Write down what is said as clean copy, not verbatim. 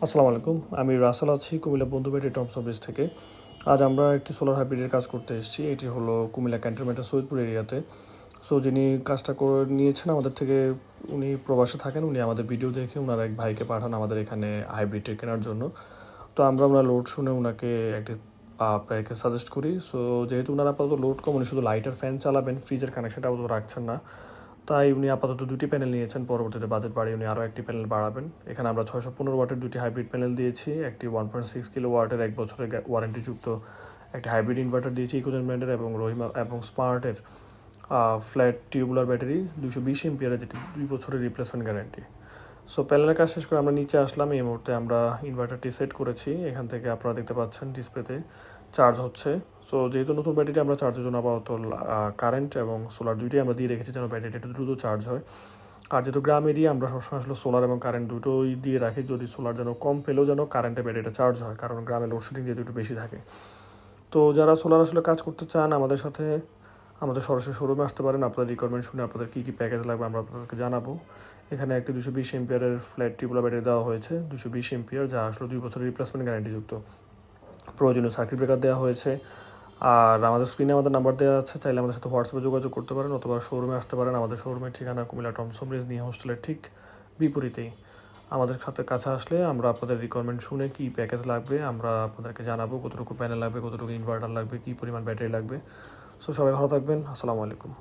আসসালামু আলাইকুম, আমি রাসেল আছি কুমিল্লা বন্ধু ব্যাটারি টমসন ব্রিজ থেকে। আজ আমরা একটি সোলার হাইব্রিডের কাজ করতে এসেছি। এটি হলো কুমিল্লা ক্যান্টনমেন্টের সৈয়দপুর এরিয়াতে। সো যিনি কাজটা করে নিয়েছেন আমাদের থেকে, উনি প্রবাসে থাকেন। উনি আমাদের ভিডিও দেখে ওনার এক ভাইকে পাঠান আমাদের এখানে হাইব্রিডটা কেনার জন্য। তো আমরা ওনার লোড শুনে ওনাকে একটি প্রায়কে সাজেস্ট করি। সো যেহেতু ওনার আপাতত লোড কম, উনি শুধু লাইটার ফ্যান চালাবেন, ফ্রিজের কানেকশনটা আপাতত রাখছেন না। তাই উনি আপাতত দুটি প্যানেল নিয়েছেন, পরবর্তীতে বাজেট বাড়িয়ে উনি আরও একটি প্যানেল বাড়াবেন। এখানে আমরা 615 ওয়াটের দুটি হাইব্রিড প্যানেল দিয়েছি, একটি 1.6 কিলো ওয়াটের 1 বছরের ওয়ারেন্টিযুক্ত একটি হাইব্রিড ইনভার্টার দিয়েছি ইকোজেন ব্র্যান্ডের, এবং রহিমা এবং স্মার্টের ফ্ল্যাট টিউবুলার ব্যাটারি 220 এমপিয়ারের, যেটি 2 বছরের রিপ্লেসমেন্ট গ্যারান্টি। সো প্যানেলের কাজ শেষ করে আমরা নিচে আসলাম। এই মুহূর্তে আমরা ইনভার্টারটি সেট করেছি। এখান থেকে আপনারা দেখতে পাচ্ছেন ডিসপ্লেতে চার্জ হচ্ছে। সো যেহেতু নতুন ব্যাটারিটা আমরা চার্জের জন্য আপাতত কারেন্ট এবং সোলার দুইটাই আমরা দিয়ে রেখেছি যেন ব্যাটারিটা একটু দ্রুত চার্জ হয়। আর যেহেতু গ্রাম এরিয়া, আমরা সবসময় আসলে সোলার এবং কারেন্ট দুটোই দিয়ে রাখি, যদি সোলার যেন কম পেলেও যেন কারেন্টে ব্যাটারিটা চার্জ হয়, কারণ গ্রামে লোডশেডিং যেহেতু একটু বেশি থাকে। তো যারা সোলার আসলে কাজ করতে চান আমাদের সাথে, আমাদের সরাসরি শোরুমে আসতে পারেন। আপনাদের রিকোয়ারমেন্ট শুনে আপনাদের কী কী প্যাকেজ লাগবে আমরা আপনাদেরকে জানাবো। এখানে একটি 220 এমপিয়ারের ফ্ল্যাট টিউবুলার ব্যাটারি দেওয়া হয়েছে, 220 এমপিয়ার, যা আসলে 2 বছরের রিপ্লেসমেন্ট গ্যারান্টিযুক্ত। প্রয়োজনীয় সার্কিট ব্রেকার দেওয়া হয়েছে। আর আমাদের স্ক্রিনে আমাদের নাম্বার দেওয়া আছে, চাইলে আমাদের সাথে হোয়াটসঅ্যাপে যোগাযোগ করতে পারেন অথবা শোরুমে আসতে পারেন। আমাদের শোরুমের ঠিকানা কুমিল্লা টমসন ব্রিজ নিয়ে হোস্টেলের ঠিক বিপরীতেই। আমাদের সাথে কাছে আসলে আমরা আপনাদের রিকোয়ারমেন্ট শুনে কী প্যাকেজ লাগবে আমরা আপনাদেরকে জানাবো, কতটুকু প্যানেল লাগবে, কতটুকু ইনভার্টার লাগবে, কী পরিমাণ ব্যাটারি লাগবে। সো সবাই ভালো থাকবেন। আসসালামু আলাইকুম।